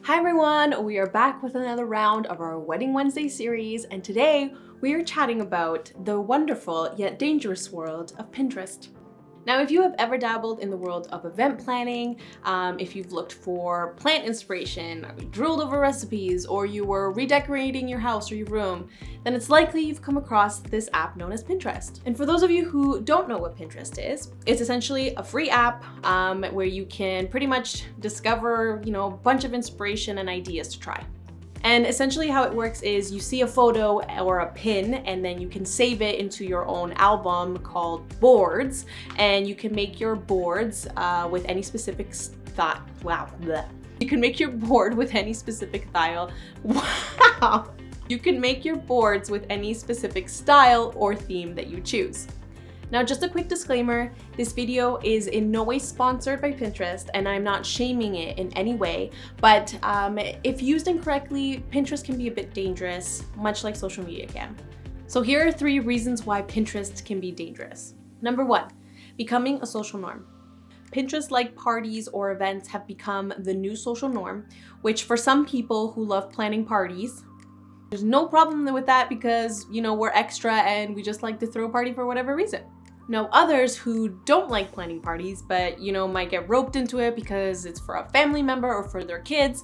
Hi everyone, we are back with another round of our Wedding Wednesday series, and today we are chatting about the wonderful yet dangerous world of Pinterest. Now, if you have ever dabbled in the world of event planning, if you've looked for plant inspiration, drooled over recipes, or you were redecorating your house or your room, then it's likely you've come across this app known as Pinterest. And for those of you who don't know what Pinterest is, it's essentially a free app where you can pretty much discover, a bunch of inspiration and ideas to try. And essentially how it works is you see a photo or a pin and then you can save it into your own album called boards, and you can make your boards with any specific style. Wow. Bleh. You can make your board with any specific style. Wow. You can make your boards with any specific style or theme that you choose. Now, just a quick disclaimer, this video is in no way sponsored by Pinterest and I'm not shaming it in any way, but if used incorrectly, Pinterest can be a bit dangerous, much like social media can. So here are 3 reasons why Pinterest can be dangerous. Number 1, becoming a social norm. Pinterest-like parties or events have become the new social norm, which for some people who love planning parties, there's no problem with that because, we're extra and we just like to throw a party for whatever reason. Now, others who don't like planning parties, but, might get roped into it because it's for a family member or for their kids,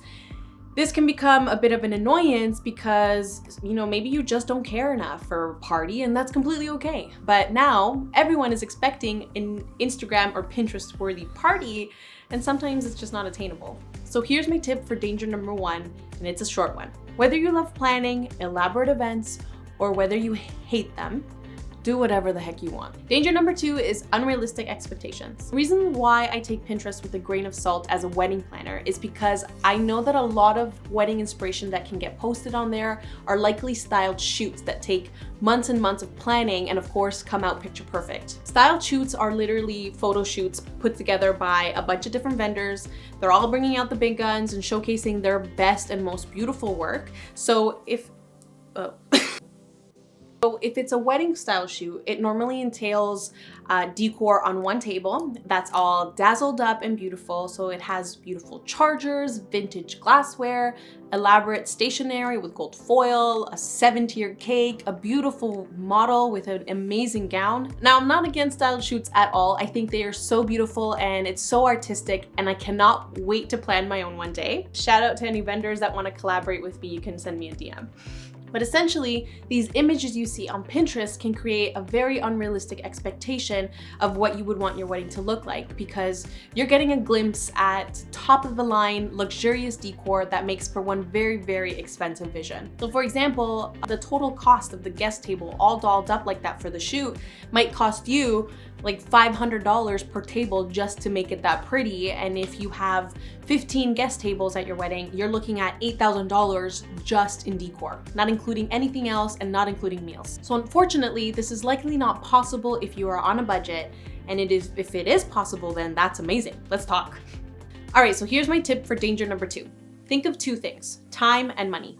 this can become a bit of an annoyance because, maybe you just don't care enough for a party, and that's completely okay. But now everyone is expecting an Instagram or Pinterest worthy party, and sometimes it's just not attainable. So here's my tip for danger number 1, and it's a short one. Whether you love planning, elaborate events, or whether you hate them, do whatever the heck you want. Danger number 2 is unrealistic expectations. The reason why I take Pinterest with a grain of salt as a wedding planner is because I know that a lot of wedding inspiration that can get posted on there are likely styled shoots that take months and months of planning and of course come out picture perfect. Styled shoots are literally photo shoots put together by a bunch of different vendors. They're all bringing out the big guns and showcasing their best and most beautiful work. So if it's a wedding style shoot, it normally entails decor on one table that's all dazzled up and beautiful. So it has beautiful chargers, vintage glassware, elaborate stationery with gold foil, a 7-tier cake, a beautiful model with an amazing gown. Now, I'm not against styled shoots at all. I think they are so beautiful and it's so artistic, and I cannot wait to plan my own one day. Shout out to any vendors that want to collaborate with me. You can send me a DM. But essentially, these images you see on Pinterest can create a very unrealistic expectation of what you would want your wedding to look like, because you're getting a glimpse at top of the line, luxurious decor that makes for one very, very expensive vision. So for example, the total cost of the guest table all dolled up like that for the shoot might cost you like $500 per table just to make it that pretty. And if you have 15 guest tables at your wedding, you're looking at $8,000 just in decor, not including anything else and not including meals. So unfortunately, this is likely not possible if you are on a budget, and if it is possible, then that's amazing. Let's talk. All right, so here's my tip for danger number 2. Think of 2 things: time and money.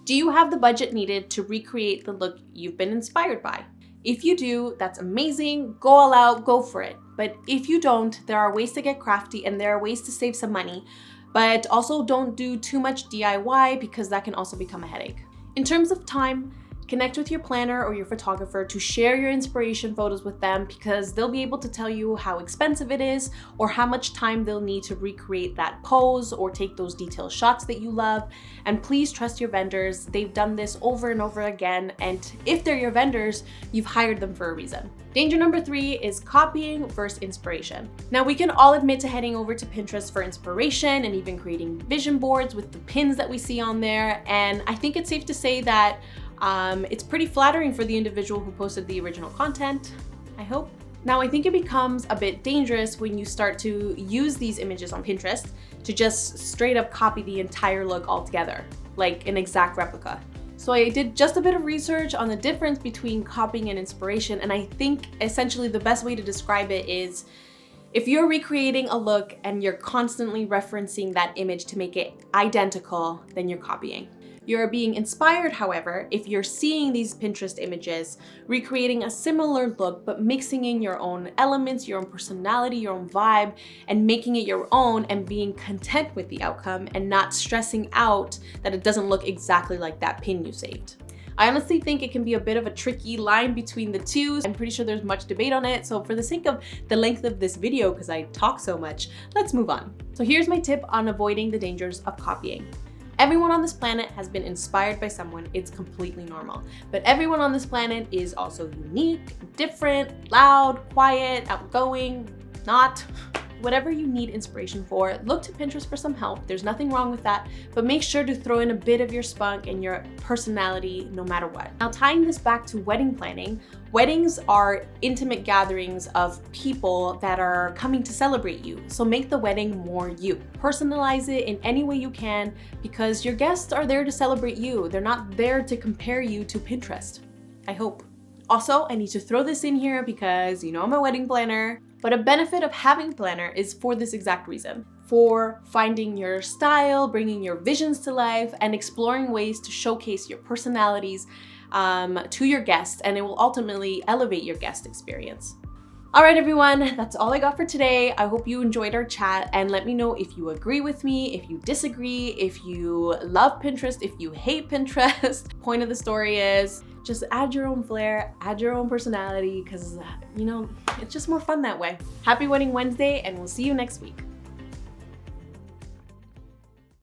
Do you have the budget needed to recreate the look you've been inspired by? If you do, that's amazing. Go all out, go for it. But if you don't, there are ways to get crafty and there are ways to save some money, but also don't do too much DIY because that can also become a headache. In terms of time, connect with your planner or your photographer to share your inspiration photos with them, because they'll be able to tell you how expensive it is or how much time they'll need to recreate that pose or take those detailed shots that you love. And please trust your vendors. They've done this over and over again, and if they're your vendors, you've hired them for a reason. Danger number 3 is copying versus inspiration. Now, we can all admit to heading over to Pinterest for inspiration and even creating vision boards with the pins that we see on there, and I think it's safe to say that it's pretty flattering for the individual who posted the original content, I hope. Now, I think it becomes a bit dangerous when you start to use these images on Pinterest to just straight up copy the entire look altogether, like an exact replica. So I did just a bit of research on the difference between copying and inspiration, and I think essentially the best way to describe it is, if you're recreating a look and you're constantly referencing that image to make it identical, then you're copying. You're being inspired, however, if you're seeing these Pinterest images, recreating a similar look, but mixing in your own elements, your own personality, your own vibe, and making it your own and being content with the outcome and not stressing out that it doesn't look exactly like that pin you saved. I honestly think it can be a bit of a tricky line between the two. I'm pretty sure there's much debate on it. So for the sake of the length of this video, because I talk so much, let's move on. So here's my tip on avoiding the dangers of copying. Everyone on this planet has been inspired by someone. It's completely normal. But everyone on this planet is also unique, different, loud, quiet, outgoing, not. Whatever you need inspiration for, look to Pinterest for some help. There's nothing wrong with that, but make sure to throw in a bit of your spunk and your personality no matter what. Now, tying this back to wedding planning, weddings are intimate gatherings of people that are coming to celebrate you. So make the wedding more you. Personalize it in any way you can because your guests are there to celebrate you. They're not there to compare you to Pinterest, I hope. Also, I need to throw this in here because you know I'm a wedding planner, but a benefit of having a planner is for this exact reason. For finding your style, bringing your visions to life, and exploring ways to showcase your personalities to your guests, and it will ultimately elevate your guest experience. All right, everyone, that's all I got for today. I hope you enjoyed our chat and let me know if you agree with me, if you disagree, if you love Pinterest, if you hate Pinterest. Point of the story is just add your own flair, add your own personality, because, you know, it's just more fun that way. Happy Wedding Wednesday, and we'll see you next week.